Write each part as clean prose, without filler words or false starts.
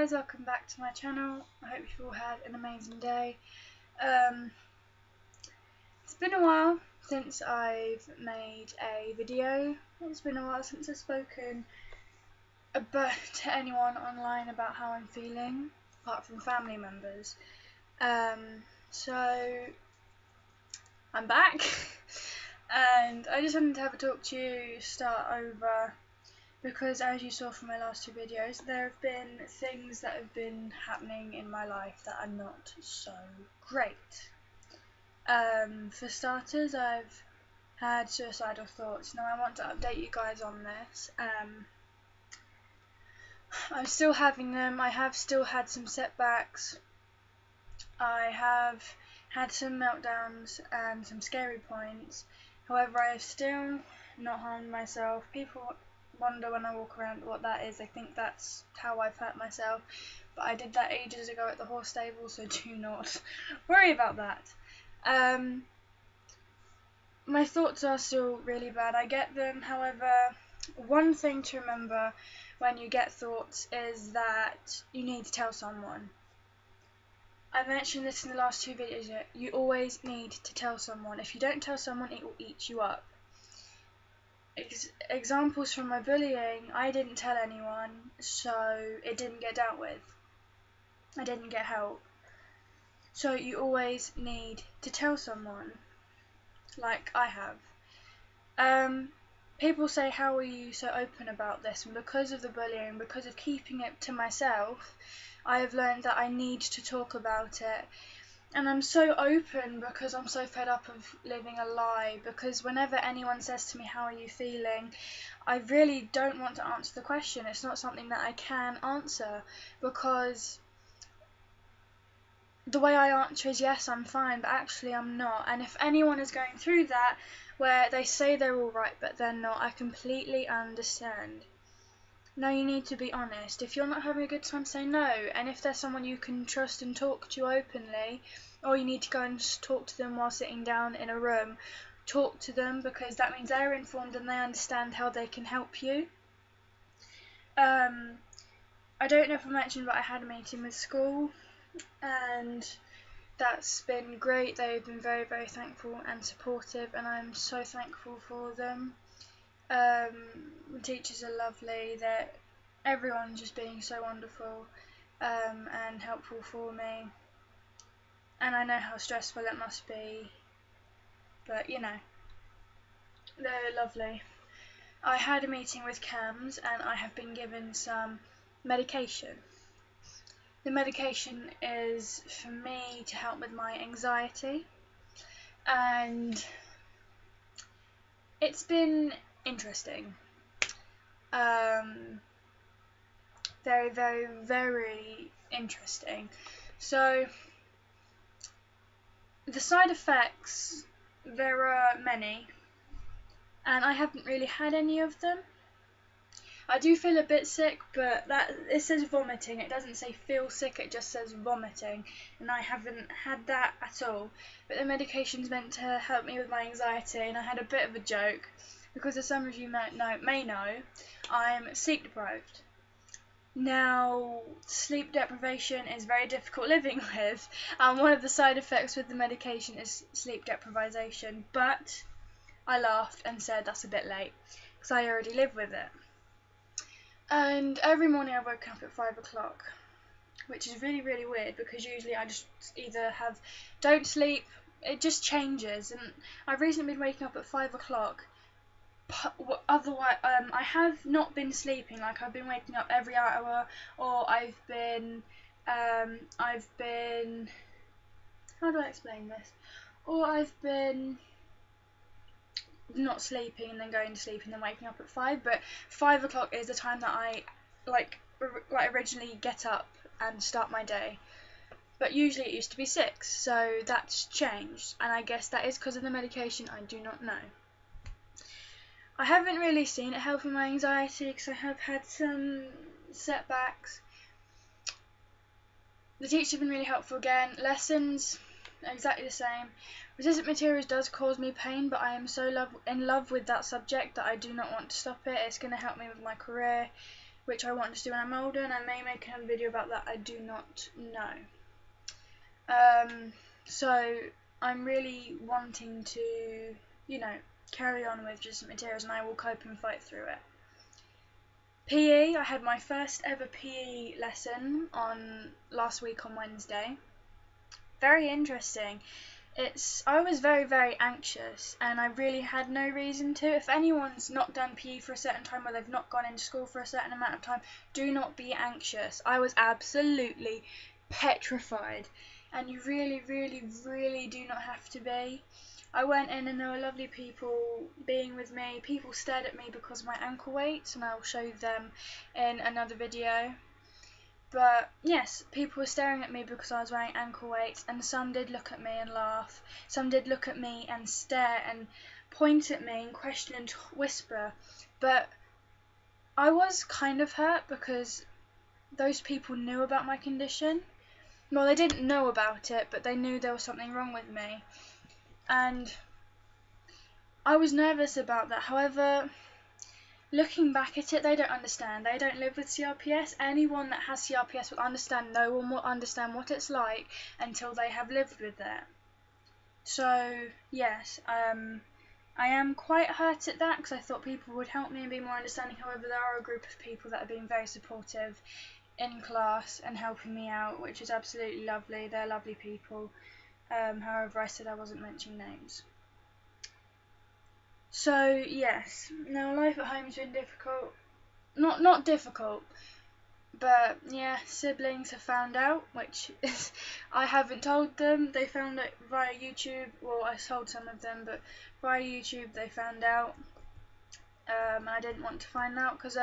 guys, welcome back to my channel. I hope you've all had an amazing day. It's been a while since I've made a video. It's been a while since I've spoken to anyone online about how I'm feeling, apart from family members. So I'm back and I just wanted to have a talk to you, start over, because as you saw from my last two videos, there have been things that have been happening in my life that are not so great. For starters, I've had suicidal thoughts. Now I want to update you guys on this. I'm still having them. I have still had some setbacks. I have had some meltdowns and some scary points. However, I have still not harmed myself. People wonder when I walk around what that is. I think that's how I've hurt myself, but I did that ages ago at the horse stable, so do not worry about that. My thoughts are still really bad. I get them. However, one thing to remember when you get thoughts is that you need to tell someone. I mentioned this in the last two videos. You always need to tell someone. If you don't tell someone, it will eat you up. Examples from my bullying, I didn't tell anyone, so it didn't get dealt with. I didn't get help. So you always need to tell someone, like I have. People say, how are you so open about this? And because of the bullying, because of keeping it to myself, I have learned that I need to talk about it. And I'm so open because I'm so fed up of living a lie, because whenever anyone says to me, how are you feeling, I really don't want to answer the question. It's not something that I can answer, because the way I answer is yes, I'm fine, but actually I'm not. And if anyone is going through that, where they say they're alright but they're not, I completely understand. Now you need to be honest. If you're not having a good time, say no. And if there's someone you can trust and talk to openly, or you need to go and talk to them while sitting down in a room, talk to them, because that means they're informed and they understand how they can help you. I don't know if I mentioned, but I had a meeting with school, and that's been great. They've been very, very thankful and supportive, and I'm so thankful for them. The teachers are lovely. Everyone's just being so wonderful and helpful for me. And I know how stressful it must be, but you know, they're lovely. I had a meeting with CAMS and I have been given some medication. The medication is for me to help with my anxiety, and it's been interesting. Very, very, very interesting. So the side effects, there are many, and I haven't really had any of them. I do feel a bit sick, but it says vomiting. It doesn't say feel sick, it just says vomiting, and I haven't had that at all. But the medication's meant to help me with my anxiety, and I had a bit of a joke, because as some of you may know, I'm sleep deprived. Now, sleep deprivation is very difficult living with, and one of the side effects with the medication is sleep deprivation, but I laughed and said that's a bit late, because I already live with it. And every morning I woke up at 5 o'clock, which is really, really weird, because usually I just either don't sleep, it just changes, and I've recently been waking up at 5 o'clock. Otherwise, I have not been sleeping. Like, I've been waking up every hour, or I've been, how do I explain this? Or I've been not sleeping and then going to sleep and then waking up at 5. But 5 o'clock is the time that I originally get up and start my day. But usually it used to be 6, so that's changed. And I guess that is because of the medication. I do not know. I haven't really seen it helping my anxiety, because I have had some setbacks. The teachers have been really helpful again. Lessons, exactly the same. Resistant materials does cause me pain, but I am so in love with that subject that I do not want to stop it. It's going to help me with my career. which I want to do when I'm older, and I may make a video about that, I do not know. So I'm really wanting to, carry on with just materials, and I will cope and fight through it. PE, I had my first ever PE lesson on last week on Wednesday. Very interesting. I was very, very anxious, and I really had no reason to. If anyone's not done PE for a certain time, or they've not gone into school for a certain amount of time, do not be anxious. I was absolutely petrified, and you really, really, really do not have to be. I went in and there were lovely people being with me. People stared at me because of my ankle weights, and I'll show them in another video. But yes, people were staring at me because I was wearing ankle weights, and some did look at me and laugh. Some did look at me and stare and point at me and question and whisper. But I was kind of hurt because those people knew about my condition. Well, they didn't know about it, but they knew there was something wrong with me. And I was nervous about that. However, looking back at it, they don't understand. They don't live with CRPS. Anyone that has CRPS will understand. No one will understand what it's like until they have lived with it. So, yes, I am quite hurt at that because I thought people would help me and be more understanding. However, there are a group of people that have been very supportive in class and helping me out, which is absolutely lovely. They're lovely people. However, I said I wasn't mentioning names. So yes, now life at home's been difficult. Not difficult, but yeah, siblings have found out, which is, I haven't told them. They found it via YouTube. Well, I told some of them, but via YouTube they found out. I didn't want to find out because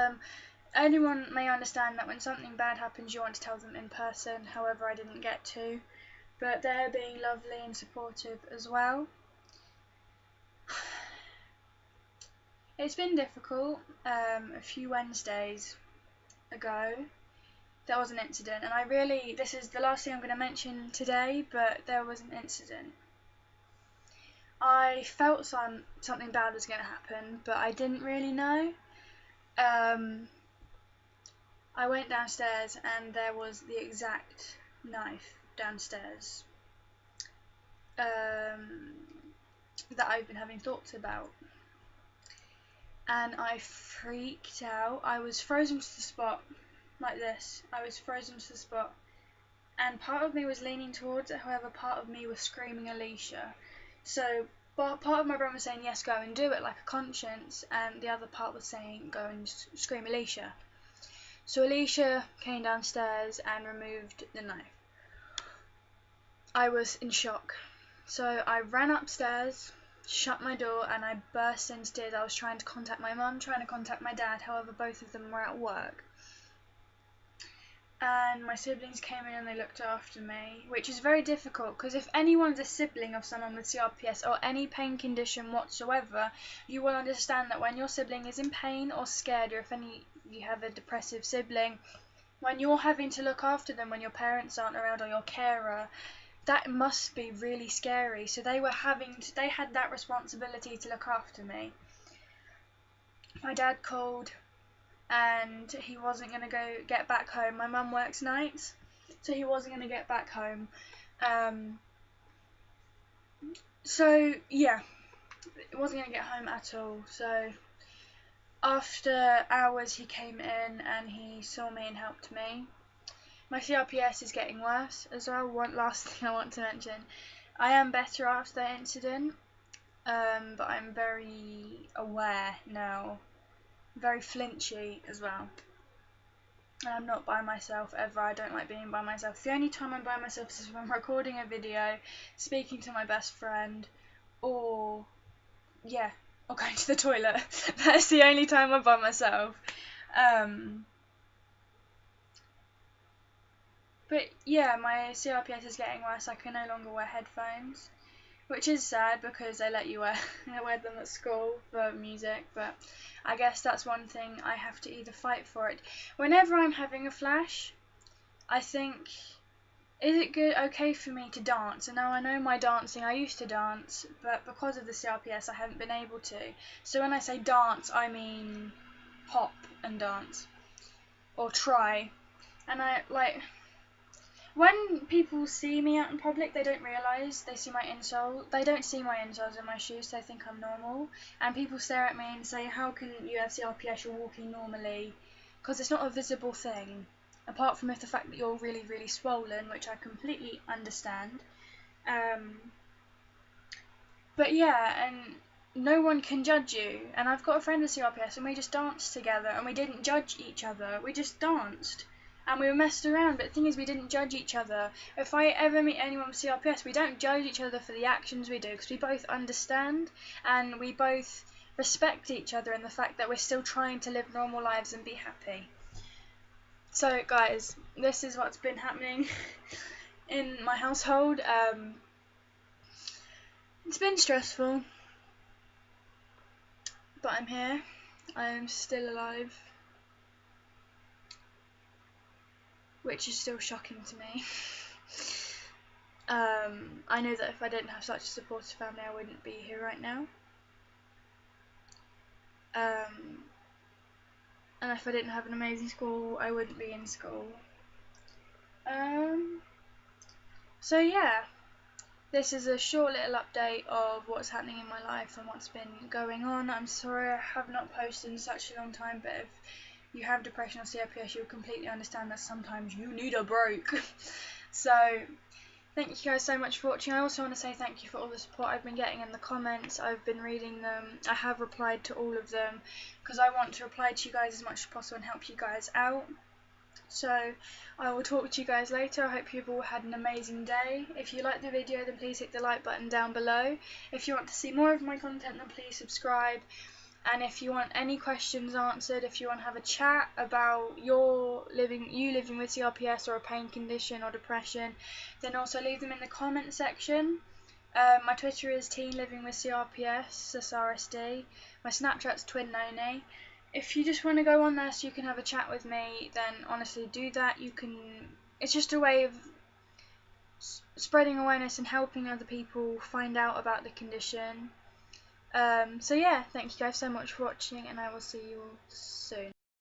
anyone may understand that when something bad happens, you want to tell them in person. However, I didn't get to. But they're being lovely and supportive as well. It's been difficult. A few Wednesdays ago, there was an incident, and this is the last thing I'm going to mention today, but there was an incident. I felt something bad was going to happen, but I didn't really know. I went downstairs and there was the exact knife downstairs that I've been having thoughts about. And I freaked out. I was frozen to the spot, like this. I was frozen to the spot. And part of me was leaning towards it, however, part of me was screaming Alicia. So part of my brain was saying, yes, go and do it, like a conscience, and the other part was saying, go and scream Alicia. So Alicia came downstairs and removed the knife. I was in shock. So I ran upstairs, shut my door, and I burst into tears. I was trying to contact my mum, trying to contact my dad, however both of them were at work. And my siblings came in and they looked after me, which is very difficult because if anyone's a sibling of someone with CRPS or any pain condition whatsoever, you will understand that when your sibling is in pain or scared, or if you have a depressive sibling, when you're having to look after them when your parents aren't around or your carer, that must be really scary. So they had that responsibility to look after me. My dad called and he wasn't going to get back home. My mum works nights, so he wasn't going to get back home. So yeah, he wasn't going to get home at all. So after hours he came in and he saw me and helped me. My CRPS is getting worse as well. One last thing I want to mention. I am better after that incident, but I'm very aware now. Very flinchy as well. And I'm not by myself ever. I don't like being by myself. The only time I'm by myself is if I'm recording a video, speaking to my best friend, or going to the toilet. That's the only time I'm by myself. But yeah, my CRPS is getting worse. I can no longer wear headphones, which is sad because they let you wear them at school for music, but I guess that's one thing I have to either fight for it. Whenever I'm having a flash, I think, is it okay for me to dance? And now I know my dancing, I used to dance, but because of the CRPS I haven't been able to. So when I say dance, I mean hop and dance. or try. And when people see me out in public, they don't realise they see my insole. They don't see my insoles in my shoes, so they think I'm normal. And people stare at me and say, "How can you have CRPS? You're walking normally," because it's not a visible thing. Apart from the fact that you're really, really swollen, which I completely understand. But yeah, and no one can judge you. And I've got a friend with CRPS, and we just danced together, and we didn't judge each other. We just danced. And we were messed around, but the thing is, we didn't judge each other. If I ever meet anyone with CRPS, we don't judge each other for the actions we do, because we both understand and we both respect each other in the fact that we're still trying to live normal lives and be happy. So guys, this is what's been happening in my household. It's been stressful, but I'm here. I'm still alive, which is still shocking to me. I know that if I didn't have such a supportive family, I wouldn't be here right now. And if I didn't have an amazing school, I wouldn't be in school. So yeah, this is a short little update of what's happening in my life and what's been going on. I'm sorry I have not posted in such a long time, but if you have depression or CRPS, you'll completely understand that sometimes you need a break. So thank you guys so much for watching. I also want to say thank you for all the support I've been getting in the comments. I've been reading them. I have replied to all of them because I want to reply to you guys as much as possible and help you guys out. So I will talk to you guys later. I hope you've all had an amazing day. If you liked the video, then please hit the like button down below. If you want to see more of my content, then please subscribe. And if you want any questions answered, if you want to have a chat about you living with CRPS or a pain condition or depression, then also leave them in the comment section. My Twitter is Teen Living with CRPS, that's RSD. My Snapchat's Twin Noni. If you just want to go on there so you can have a chat with me, then honestly do that. It's just a way of spreading awareness and helping other people find out about the condition. So yeah, thank you guys so much for watching, and I will see you all soon.